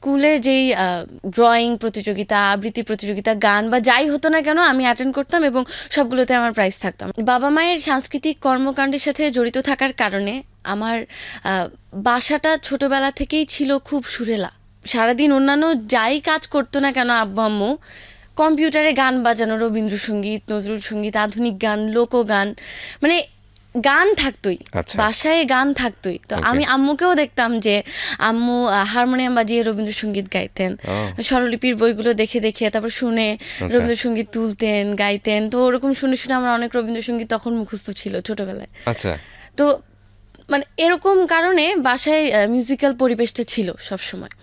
স্কুলে যেই ড্রয়িং প্রতিযোগিতা, আবৃত্তি প্রতিযোগিতা, গান বা যাই হতো না কেন আমি অ্যাটেন্ড করতাম এবং সবগুলোতে আমার প্রাইজ থাকতাম। বাবা মায়ের সাংস্কৃতিক কর্মকাণ্ডের সাথে জড়িত থাকার কারণে আমার বাসাটা ছোটবেলা থেকেই ছিল খুব সুরেলা। সারাদিন অন্যান্য যাই কাজ করতো না কেন আব্বু আম্মু কম্পিউটারে গান বাজানো, রবীন্দ্রসঙ্গীত, নজরুল সঙ্গীত, আধুনিক গান, লোকগান, মানে গান থাকতোই, বাসায় গান থাকতোই। তো আমি আম্মুকেও দেখতাম যে আম্মু হারমোনিয়াম বাজিয়ে রবীন্দ্রসঙ্গীত গাইতেন, স্বরলিপির বইগুলো দেখে দেখে তারপর শুনে রবীন্দ্রসঙ্গীত তুলতেন, গাইতেন। তো ওরকম শুনে শুনে আমার অনেক রবীন্দ্রসঙ্গীত তখন মুখস্থ ছিল ছোটবেলায়। তো মানে এরকম কারণে বাসায় মিউজিক্যাল পরিবেশটা ছিল সবসময়।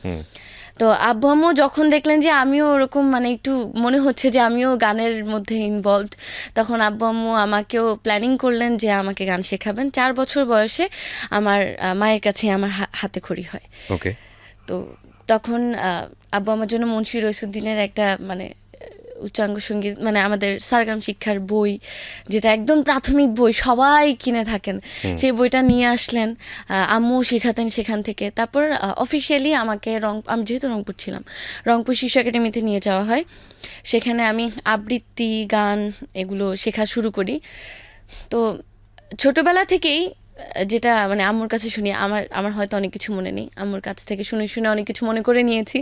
তো আব্বু আম্মু যখন দেখলেন যে আমিও ওরকম মানে একটু মনে হচ্ছে যে আমিও গানের মধ্যে ইনভলভড, তখন আব্বু আম্মু আমাকেও প্ল্যানিং করলেন যে আমাকে গান শেখাবেন। 4 বছর বয়সে আমার মায়ের কাছে আমার হাতে খড়ি হয়। তো তখন আব্বু আমার জন্য মুন্সি রইসুদ্দিনের একটা মানে উচ্চাঙ্গ সঙ্গীত মানে আমাদের সারগাম শিক্ষার বই, যেটা একদম প্রাথমিক বই সবাই কিনে থাকেন, সেই বইটা নিয়ে আসলেন। আম্মু শেখাতেন সেখান থেকে। তারপর অফিসিয়ালি আমাকে আমি যেহেতু রংপুর ছিলাম, রংপুর শিশু একাডেমিতে নিয়ে যাওয়া হয়। সেখানে আমি আবৃত্তি, গান এগুলো শেখা শুরু করি। তো ছোটবেলা থেকেই যেটা মানে আম্মুর কাছে শুনি, আমার হয়তো অনেক কিছু মনে নেই, আম্মুর কাছ থেকে শুনে শুনে অনেক কিছু মনে করে নিয়েছি।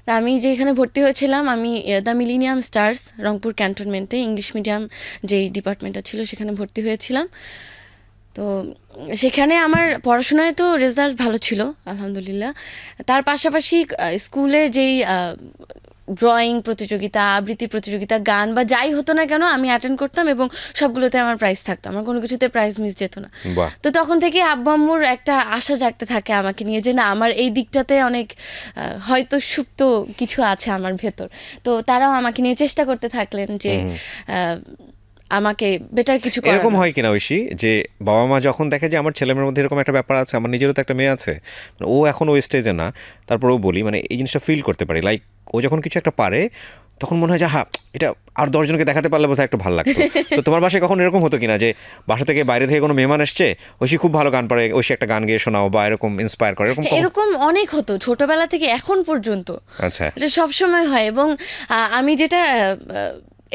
তা আমি যেখানে ভর্তি হয়েছিলাম, আমি দ্য মিলেনিয়াম স্টার্স রংপুর ক্যান্টনমেন্টে ইংলিশ মিডিয়াম যেই ডিপার্টমেন্টটা ছিল সেখানে ভর্তি হয়েছিলাম। তো সেখানে আমার পড়াশোনায় তো রেজাল্ট ভালো ছিল আলহামদুলিল্লাহ। তার পাশাপাশি স্কুলে যেই ড্রয়িং প্রতিযোগিতা, আবৃত্তি প্রতিযোগিতা, গান বা যাই হতো না কেন আমি অ্যাটেন্ড করতাম এবং সবগুলোতে আমার প্রাইজ থাকতো, আমার কোনো কিছুতে প্রাইজ মিস যেত না। তো তখন থেকে আব্বু আম্মুর একটা আশা জাগতে থাকে আমাকে নিয়ে যে না, আমার এই দিকটাতে অনেক হয়তো সুপ্ত কিছু আছে আমার ভেতর। তো তারাও আমাকে নিয়ে চেষ্টা করতে থাকলেন যে আমাকে বেটার কিছু করার। এরকম হয় কিনা ঐশী, যে বাবা মা যখন দেখে যে আমার ছেলেমেয়ের মধ্যে এরকম একটা ব্যাপার আছে, আমার নিজেরও তো একটা মেয়ে আছে, ও এখন ওই স্টেজে না, তারপরেও বলি মানে এই জিনিসটা ফিল করতে পারি, লাইক ও যখন কিছু একটা পারে তখন মনে হয় যে হ্যাঁ এটা আর 10 জনকে দেখাতে পারলে বোধহয় একটু ভালো লাগতো। তো তোমার বাসায় কখন এরকম হতো কিনা যে বাসা থেকে বাইরে থেকে কোনো মেহমান এসছে, ঐশী খুব ভালো গান পারে, ঐশী একটা গান গেয়ে শোনাও বা এরকম ইন্সপায়ার করে? এরকম অনেক হতো ছোটবেলা থেকে এখন পর্যন্ত। আচ্ছা, এটা সবসময় হয়। এবং আমি যেটা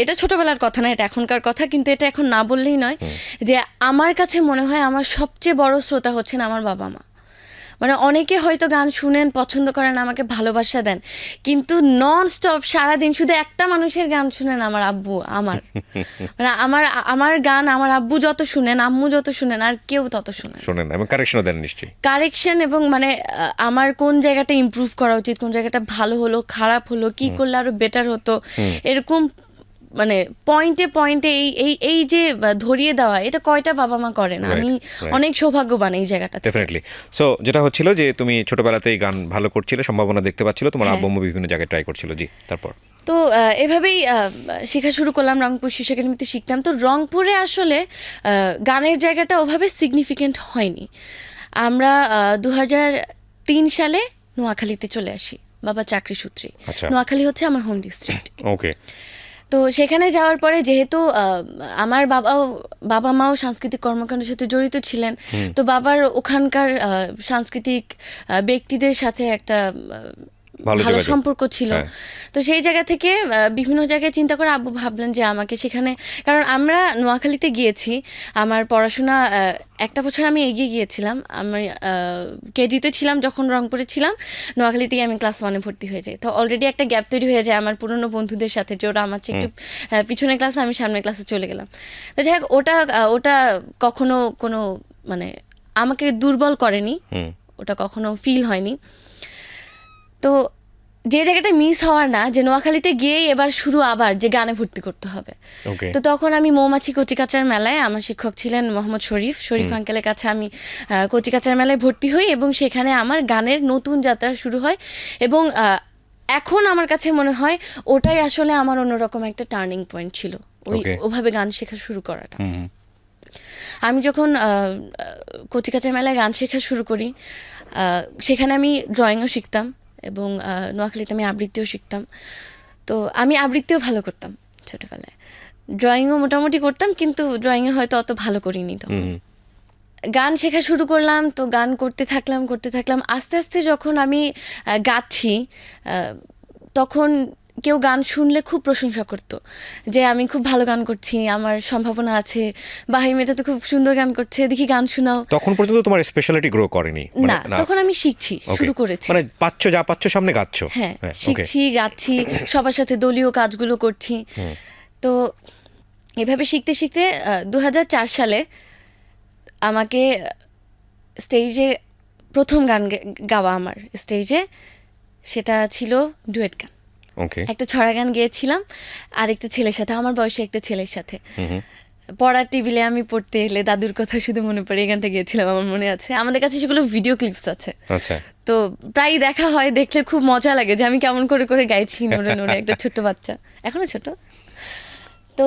এটা ছোটবেলার কথা না, এটা এখনকার কথা, কিন্তু এটা এখন না বললেই নয় যে আমার কাছে মনে হয় আমার সবচেয়ে বড় শ্রোতা হচ্ছেন আমার বাবা মা। মানে অনেকে হয়তো গান শুনেন, পছন্দ করেন, আমাকে ভালোবাসা দেন, কিন্তু নন স্টপ সারাদিন শুধু একটা মানুষের গান শুনেন, আমার আব্বু। আমার মানে আমার গান আমার আব্বু যত শুনেন, আম্মু যত শুনেন, আর কেউ তত শুনেন এবং কারেকশনও দেন নিশ্চয়ই। কারেকশন এবং মানে আমার কোন জায়গাটা ইমপ্রুভ করা উচিত, কোন জায়গাটা ভালো হলো, খারাপ হলো, কি করলে আরো বেটার হতো, এরকম মানে পয়েন্টে পয়েন্টে এই যে ধরিয়ে দেওয়া, এটা কয়টা বাবা মা করেন। আমি অনেক সৌভাগ্যবান এই জায়গাটা। ডেফিনেটলি। সো যেটা হচ্ছিল যে তুমি ছোটবেলাতেই গান ভালো করছিলে, সম্ভাবনা দেখতে পাচ্ছিল, তোমার আব্বু আম্মু বিভিন্ন জায়গায় ট্রাই করছিল। জি, তারপর তো এভাবেই শেখা শুরু করলাম, রংপুর শিশু একাডেমিতে শিখতাম। তো রংপুরে আসলে গানের জায়গাটা ওভাবে সিগনিফিকেন্ট হয়নি। আমরা 2003 সালে নোয়াখালীতে চলে আসি বাবা চাকরি সূত্রে। নোয়াখালী হচ্ছে আমার হোম ডিস্ট্রিক্ট। ওকে। তো সেখানে যাওয়ার পরে যেহেতু আমার বাবা মাও সাংস্কৃতিক কর্মকাণ্ডের সাথে জড়িত ছিলেন, তো বাবার ওখানকার সাংস্কৃতিক ব্যক্তিদের সাথে একটা ভালো সম্পর্ক ছিল। তো সেই জায়গা থেকে বিভিন্ন জায়গায় চিন্তা করে আব্বু ভাবলেন যে আমাকে সেখানে, কারণ আমরা নোয়াখালীতে গিয়েছি, আমার পড়াশোনা একটা বছর আমি এগিয়ে গিয়েছিলাম। আমি কেজিতে ছিলাম যখন রংপুরে ছিলাম, নোয়াখালীতেই আমি ক্লাস 1-এ ভর্তি হয়ে যাই। তো অলরেডি একটা গ্যাপ তৈরি হয়ে যায় আমার পুরনো বন্ধুদের সাথে, যে ওরা আমার চেয়ে একটু পিছনের ক্লাসে, আমি সামনের ক্লাসে চলে গেলাম। তো যাই হোক, ওটা কখনো কোনো মানে আমাকে দুর্বল করেনি, ওটা কখনো ফিল হয়নি। তো যে জায়গাটা মিস হওয়ার না, যে নোয়াখালীতে গিয়েই এবার শুরু আবার যে গানে ভর্তি করতে হবে। তো তখন আমি মৌমাছি কচিকাচার মেলায়, আমার শিক্ষক ছিলেন মোহাম্মদ শরীফ আঙ্কেলের কাছে আমি কচিকাচার মেলায় ভর্তি হই এবং সেখানে আমার গানের নতুন যাত্রা শুরু হয়। এবং এখন আমার কাছে মনে হয় ওটাই আসলে আমার অন্যরকম একটা টার্নিং পয়েন্ট ছিল, ওভাবে গান শেখা শুরু করাটা। আমি যখন কচিকাচার মেলায় গান শেখা শুরু করি, সেখানে আমি ড্রয়িংও শিখতাম এবং নোয়াখালীতে আমি আবৃত্তিও শিখতাম। তো আমি আবৃত্তিও ভালো করতাম ছোটবেলায়, ড্রয়িংও মোটামুটি করতাম, কিন্তু ড্রয়িংয়ে হয়তো অত ভালো করিনি তখন। গান শেখা শুরু করলাম, তো গান করতে থাকলাম আস্তে আস্তে যখন আমি গাচ্ছি, তখন কেউ গান শুনলে খুব প্রশংসা করতো যে আমি খুব ভালো গান করছি, আমার সম্ভাবনা আছে, বা এই মেয়েটা তো খুব সুন্দর গান করছে, দেখি গান শোনাও। তখন পর্যন্ত তোমার স্পেশালিটি গ্রো করেনি? না, তখন আমি শিখছি, Okay. শুরু করেছি। মানে যা পাচ্ছ সামনে গাচ্ছ? হ্যাঁ, okay. শিখছি, গাচ্ছি, সবার সাথে দলীয় কাজগুলো করছি। তো এভাবে শিখতে শিখতে 2004 সালে আমাকে স্টেজে প্রথম গান গাওয়া আমার স্টেজে, সেটা ছিল ডুয়েট গান। ওকে। একটা ছড়া গান গেয়েছিলাম আর একটা ছেলের সাথে, আমার বয়সে একটা ছেলের সাথে। পড়ার টেবিলে আমি পড়তে এলে দাদুর কথা শুধু মনে পড়ে, এই গানটা গিয়েছিলাম, আমার মনে আছে। আমাদের কাছে সেগুলো ভিডিও ক্লিপস আছে, আচ্ছা। তো প্রায় দেখা হয়, দেখলে খুব মজা লাগে যে আমি কেমন করে করে গাইছি নড়ে নড়ে, একটা ছোট্ট বাচ্চা, এখনো ছোট। তো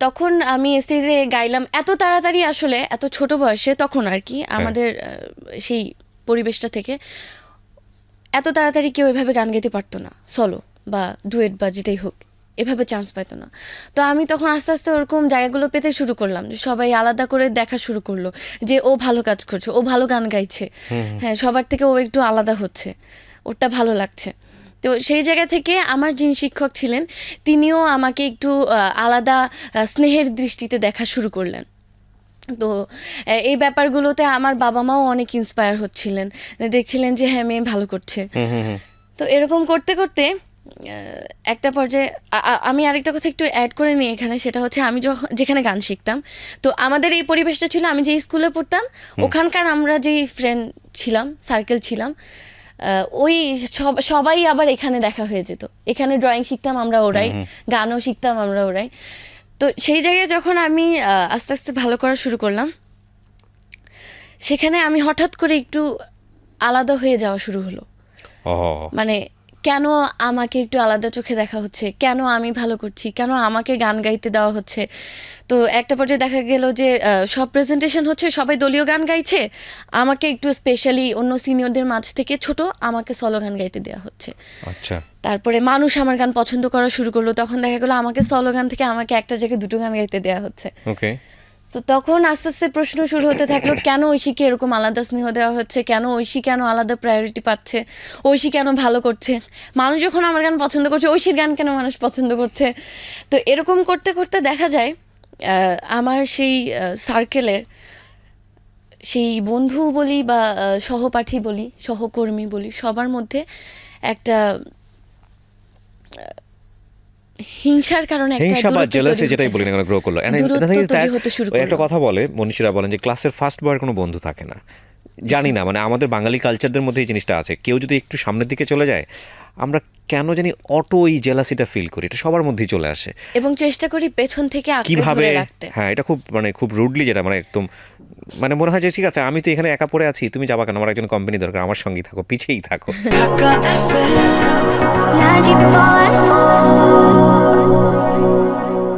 তখন আমি স্টেজে গাইলাম এত তাড়াতাড়ি, আসলে এত ছোট বয়সে তখন আর কি আমাদের সেই পরিবেশটা থেকে এত তাড়াতাড়ি কেউ এভাবে গান গাইতে পারতো না, সলো বা ডুয়েট বা যেটাই হোক, এভাবে চান্স পাইতো না। তো আমি তখন আস্তে আস্তে ওরকম জায়গাগুলো পেতে শুরু করলাম, যে সবাই আলাদা করে দেখা শুরু করলো যে ও ভালো কাজ করছে, ও ভালো গান গাইছে, হ্যাঁ সবার থেকে ও একটু আলাদা হচ্ছে, ওটা ভালো লাগছে। তো সেই জায়গা থেকে আমার যিনি শিক্ষক ছিলেন তিনিও আমাকে একটু আলাদা স্নেহের দৃষ্টিতে দেখা শুরু করলেন। তো এই ব্যাপারগুলোতে আমার বাবা মাও অনেক ইন্সপায়ার হচ্ছিলেন, দেখছিলেন যে হ্যাঁ মেয়ে ভালো করছে। তো এরকম করতে করতে একটা পর্যায়ে আমি আরেকটা কথা একটু অ্যাড করে নিই এখানে, সেটা হচ্ছে আমি যখন যেখানে গান শিখতাম, তো আমাদের এই পরিবেশটা ছিল, আমি যে স্কুলে পড়তাম ওখানকার আমরা যেই ফ্রেন্ড ছিলাম, সার্কেল ছিলাম, ওই সবাই আবার এখানে দেখা হয়ে যেত। এখানে ড্রয়িং শিখতাম আমরা ওরাই, গানও শিখতাম আমরা ওরাই। তো সেই জায়গায় যখন আমি আস্তে আস্তে ভালো করা শুরু করলাম, সেখানে আমি হঠাৎ করে একটু আলাদা হয়ে যাওয়া শুরু হলো। মানে কেন আমাকে একটু আলাদা চোখে দেখা হচ্ছে, কেন আমি ভালো করছি, কেন আমাকে গান গাইতে দেওয়া হচ্ছে। তো একটা পর্যায়ে দেখা গেল যে সব প্রেজেন্টেশন হচ্ছে, সবাই দলীয় গান গাইছে, আমাকে একটু স্পেশালি অন্য সিনিয়রদের মাঝ থেকে ছোট আমাকে সলো গান গাইতে দেওয়া হচ্ছে। আচ্ছা। তারপরে মানুষ আমার গান পছন্দ করা শুরু করলো, তখন দেখা গেলো আমাকে সলো গান থেকে আমাকে একটা জায়গায় দুটো গান গাইতে দেওয়া হচ্ছে। ওকে। তো তখন আস্তে আস্তে প্রশ্ন শুরু হতে থাকলো, কেন ঐশীকে এরকম আলাদা স্নেহ দেওয়া হচ্ছে, কেন ঐশী কেন আলাদা প্রায়োরিটি পাচ্ছে, ঐশী কেন ভালো করছে, মানুষ যখন আমার গান পছন্দ করছে ঐশীর গান কেন মানুষ পছন্দ করছে। তো এরকম করতে করতে দেখা যায় আমার সেই সার্কেলের সেই বন্ধু বলি বা সহপাঠী বলি, সহকর্মী বলি, সবার মধ্যে একটা হিংসার কারণে হিংসা বা জেলাসি যেটাই বলি না কেন গ্রো করলো। একটা কথা বলে মনীষীরা বলেন যে ক্লাসের ফার্স্ট বয়ের কোনো বন্ধু থাকে না। জানি না, মানে আমাদের বাঙালি কালচারদের মধ্যে এই জিনিসটা আছে, কেউ যদি একটু সামনের দিকে চলে যায় আমরা কেন জানি অটো এই জেলাসিটা ফিল করি, এটা সবার মধ্যেই চলে আসে এবং চেষ্টা করি পেছন থেকে কিভাবে রাখতে। হ্যাঁ, এটা খুব মানে খুব রুডলি, যেটা মানে একদম মানে মনে হয় যে ঠিক আছে আমি তো এখানে একা পড়ে আছি, তুমি যাবা কেন, আমার একজন কোম্পানি দরকার, আমার সঙ্গেই থাকো, পিছেই থাকো।